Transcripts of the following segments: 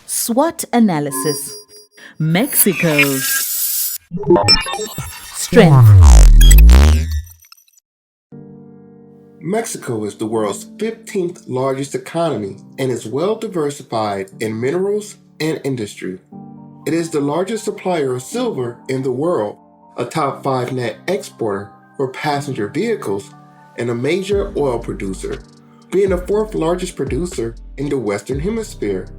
SWOT analysis. Mexico's strength. Mexico is the world's 15th largest economy and is well diversified in minerals and industry. It is the largest supplier of silver in the world, a top 5 net exporter for passenger vehicles, and a major oil producer, being the 4th largest producer in the Western Hemisphere.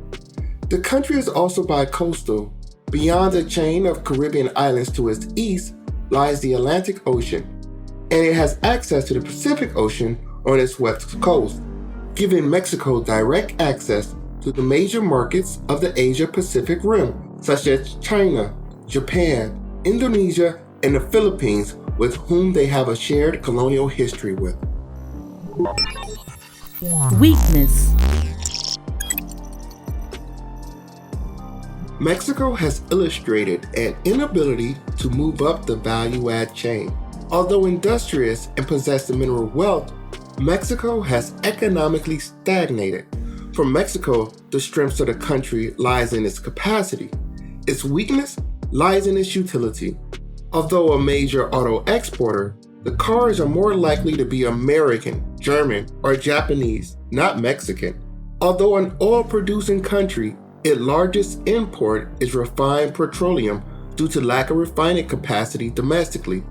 The country is also bi-coastal. Beyond the chain of Caribbean islands to its east lies the Atlantic Ocean, and it has access to the Pacific Ocean on its west coast, giving Mexico direct access to the major markets of the Asia-Pacific Rim, such as China, Japan, Indonesia, and the Philippines, with whom they have a shared colonial history with. Weakness. Mexico has illustrated an inability to move up the value-add chain. Although industrious and possessing mineral wealth, Mexico has economically stagnated. For Mexico, the strength of the country lies in its capacity. Its weakness lies in its utility. Although a major auto exporter, the cars are more likely to be American, German, or Japanese, not Mexican. Although an oil-producing country, its largest import is refined petroleum due to lack of refining capacity domestically.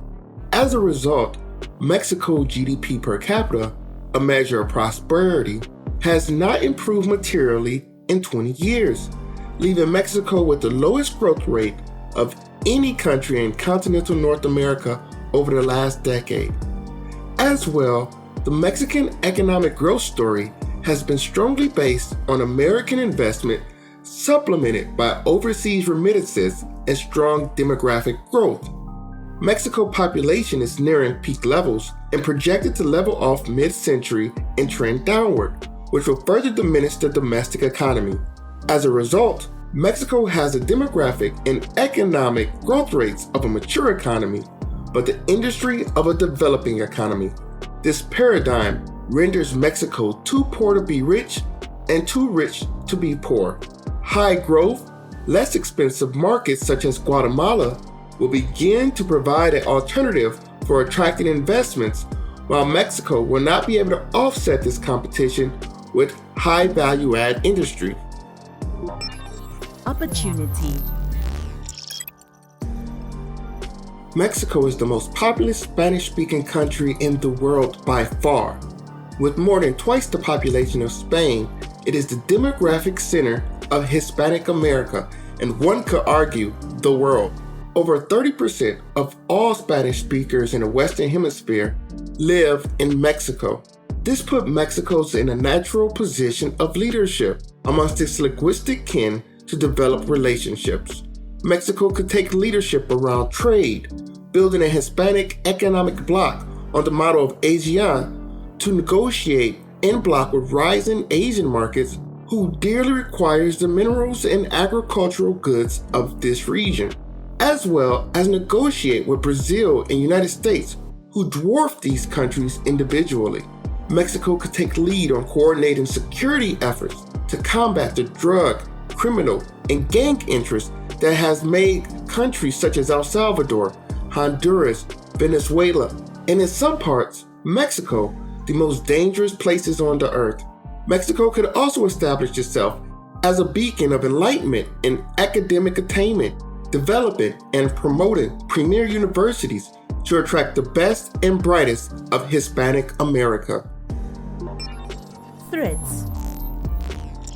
As a result, Mexico GDP per capita, a measure of prosperity, has not improved materially in 20 years, leaving Mexico with the lowest growth rate of any country in continental North America over the last decade. As well, the Mexican economic growth story has been strongly based on American investment, supplemented by overseas remittances and strong demographic growth. Mexico's population is nearing peak levels and projected to level off mid-century and trend downward, which will further diminish the domestic economy. As a result, Mexico has the demographic and economic growth rates of a mature economy, but the industry of a developing economy. This paradigm renders Mexico too poor to be rich and too rich to be poor. High growth, less expensive markets such as Guatemala will begin to provide an alternative for attracting investments, while Mexico will not be able to offset this competition with high value-add industry. Opportunity. Mexico is the most populous Spanish-speaking country in the world by far. With more than twice the population of Spain, it is the demographic center of Hispanic America, and one could argue the world. Over 30% of all Spanish speakers in the Western Hemisphere live in Mexico. This put Mexico in a natural position of leadership amongst its linguistic kin to develop relationships. Mexico could take leadership around trade, building a Hispanic economic bloc on the model of ASEAN to negotiate en bloc with rising Asian markets who dearly requires the minerals and agricultural goods of this region, as well as negotiate with Brazil and United States, who dwarf these countries individually. Mexico could take lead on coordinating security efforts to combat the drug, criminal, and gang interests that has made countries such as El Salvador, Honduras, Venezuela, and in some parts, Mexico, the most dangerous places on the earth. Mexico could also establish itself as a beacon of enlightenment and academic attainment, developing and promoting premier universities to attract the best and brightest of Hispanic America. Threats.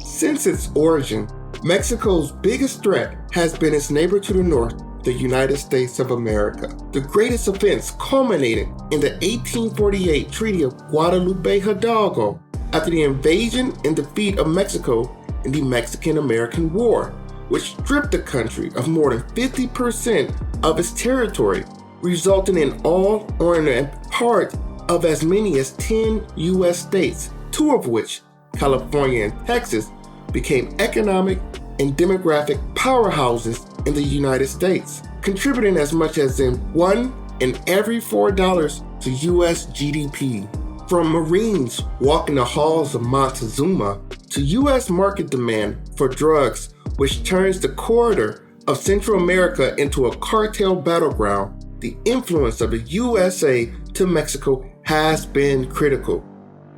Since its origin, Mexico's biggest threat has been its neighbor to the north, the United States of America. The greatest offense culminated in the 1848 Treaty of Guadalupe Hidalgo after the invasion and defeat of Mexico in the Mexican-American War, which stripped the country of more than 50% of its territory, resulting in all or in a part of as many as 10 U.S. states, 2 of which, California and Texas, became economic and demographic powerhouses in the United States, contributing as much as in $1 in every $4 to U.S. GDP. From Marines walking the halls of Montezuma to U.S. market demand for drugs which turns the corridor of Central America into a cartel battleground, the influence of the USA to Mexico has been critical.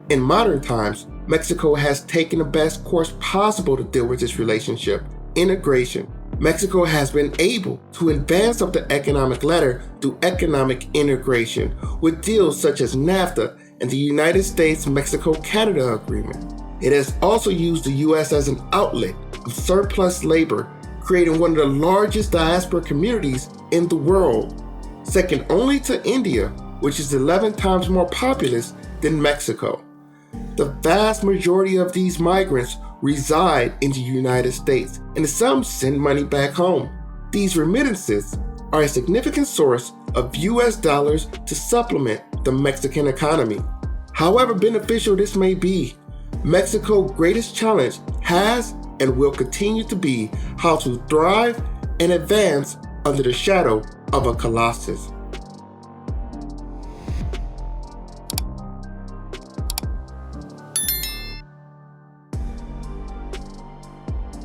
In modern times, Mexico has taken the best course possible to deal with this relationship, integration. Mexico has been able to advance up the economic ladder through economic integration with deals such as NAFTA and the United States-Mexico-Canada Agreement. It has also used the U.S. as an outlet of surplus labor, creating one of the largest diaspora communities in the world, second only to India, which is 11 times more populous than Mexico. The vast majority of these migrants reside in the United States, and some send money back home. These remittances are a significant source of U.S. dollars to supplement the Mexican economy. However beneficial this may be, Mexico's greatest challenge has and will continue to be how to thrive and advance under the shadow of a colossus.